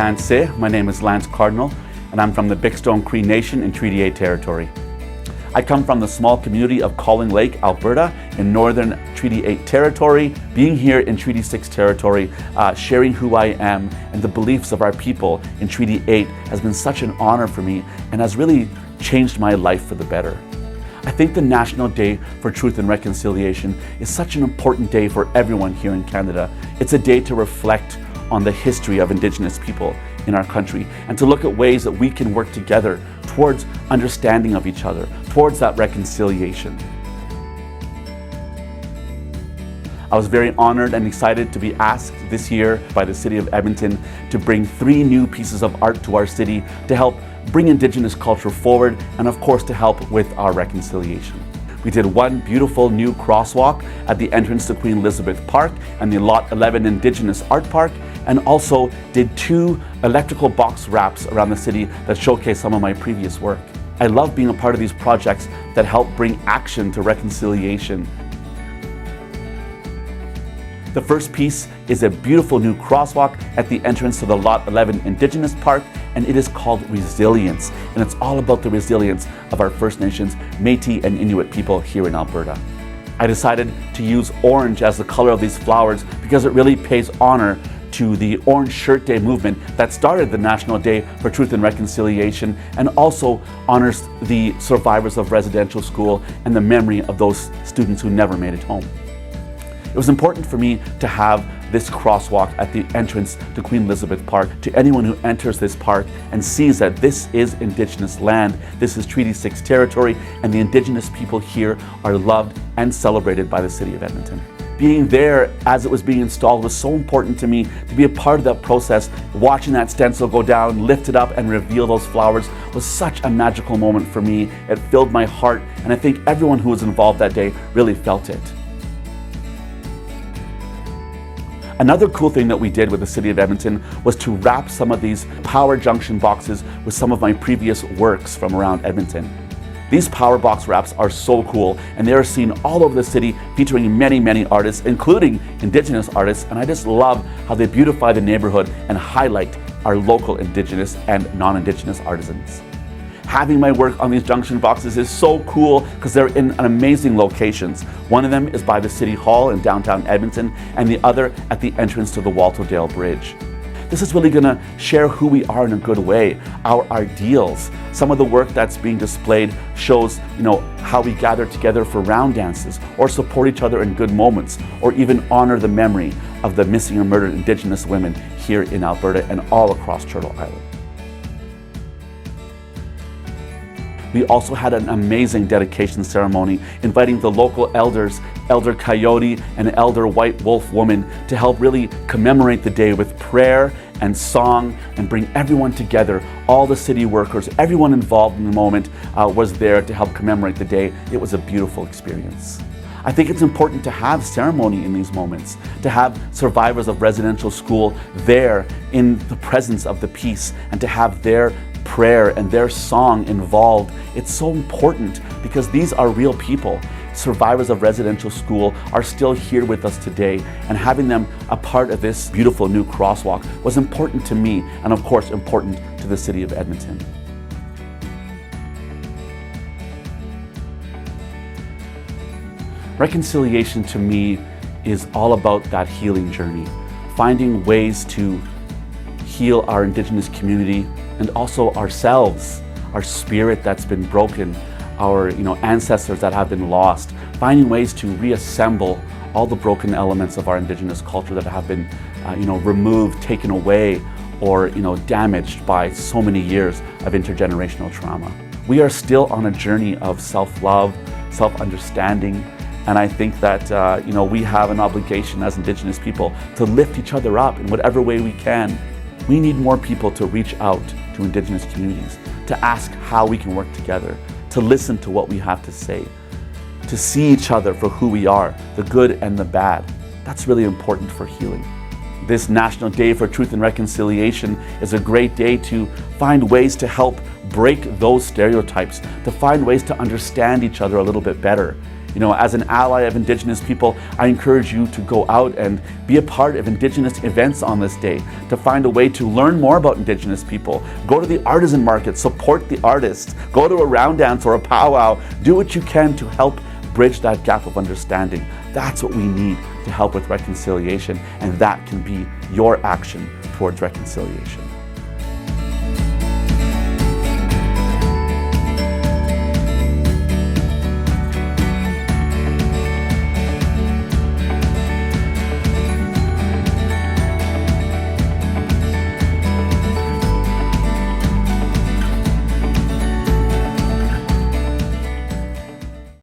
Tansi. My name is Lance Cardinal, and I'm from the Big Stone Cree Nation in Treaty 8 territory. I come from the small community of Calling Lake, Alberta, in northern Treaty 8 territory. Being here in Treaty 6 territory, sharing who I am and the beliefs of our people in Treaty 8 has been such an honor for me and has really changed my life for the better. I think the National Day for Truth and Reconciliation is such an important day for everyone here in Canada. It's a day to reflect on the history of Indigenous people in our country and to look at ways that we can work together towards understanding of each other, towards that reconciliation. I was very honored and excited to be asked this year by the City of Edmonton to bring 3 new pieces of art to our city to help bring Indigenous culture forward and of course to help with our reconciliation. We did one beautiful new crosswalk at the entrance to Queen Elizabeth Park and the Lot 11 Indigenous Art Park, and also did 2 electrical box wraps around the city that showcase some of my previous work. I love being a part of these projects that help bring action to reconciliation. The first piece is a beautiful new crosswalk at the entrance to the Lot 11 Indigenous Park, and it is called Resilience, and it's all about the resilience of our First Nations, Métis and Inuit people here in Alberta. I decided to use orange as the color of these flowers because it really pays honor to the Orange Shirt Day movement that started the National Day for Truth and Reconciliation and also honors the survivors of residential school and the memory of those students who never made it home. It was important for me to have this crosswalk at the entrance to Queen Elizabeth Park to anyone who enters this park and sees that this is Indigenous land, this is Treaty 6 territory, and the Indigenous people here are loved and celebrated by the City of Edmonton. Being there as it was being installed was so important to me to be a part of that process. Watching that stencil go down, lift it up and reveal those flowers was such a magical moment for me. It filled my heart, and I think everyone who was involved that day really felt it. Another cool thing that we did with the City of Edmonton was to wrap some of these power junction boxes with some of my previous works from around Edmonton. These power box wraps are so cool, and they are seen all over the city featuring many artists, including Indigenous artists, and I just love how they beautify the neighborhood and highlight our local Indigenous and non-Indigenous artisans. Having my work on these junction boxes is so cool because they're in amazing locations. One of them is by the City Hall in downtown Edmonton, and the other at the entrance to the Walterdale Bridge. This is really going to share who we are in a good way, our ideals. Some of the work that's being displayed shows, how we gather together for round dances, or support each other in good moments, or even honor the memory of the missing and murdered Indigenous women here in Alberta and all across Turtle Island. We also had an amazing dedication ceremony inviting the local elders, Elder Coyote and Elder White Wolf Woman, to help really commemorate the day with prayer and song and bring everyone together. All the city workers, everyone involved in the moment was there to help commemorate the day. It was a beautiful experience. I think it's important to have ceremony in these moments, to have survivors of residential school there in the presence of the peace and to have their prayer and their song involved. It's so important because these are real people. Survivors of residential school are still here with us today, and having them a part of this beautiful new crosswalk was important to me and of course important to the City of Edmonton. Reconciliation to me is all about that healing journey, finding ways to heal our Indigenous community and also ourselves, our spirit that's been broken, our ancestors that have been lost, finding ways to reassemble all the broken elements of our Indigenous culture that have been removed, taken away, or damaged by so many years of intergenerational trauma. We are still on a journey of self-love, self-understanding, and I think that we have an obligation as Indigenous people to lift each other up in whatever way we can. We need more people to reach out to Indigenous communities, to ask how we can work together, to listen to what we have to say, to see each other for who we are, the good and the bad. That's really important for healing. This National Day for Truth and Reconciliation is a great day to find ways to help break those stereotypes, to find ways to understand each other a little bit better. As an ally of Indigenous people, I encourage you to go out and be a part of Indigenous events on this day, to find a way to learn more about Indigenous people. Go to the artisan market, support the artists, go to a round dance or a powwow, do what you can to help bridge that gap of understanding. That's what we need to help with reconciliation, and that can be your action towards reconciliation.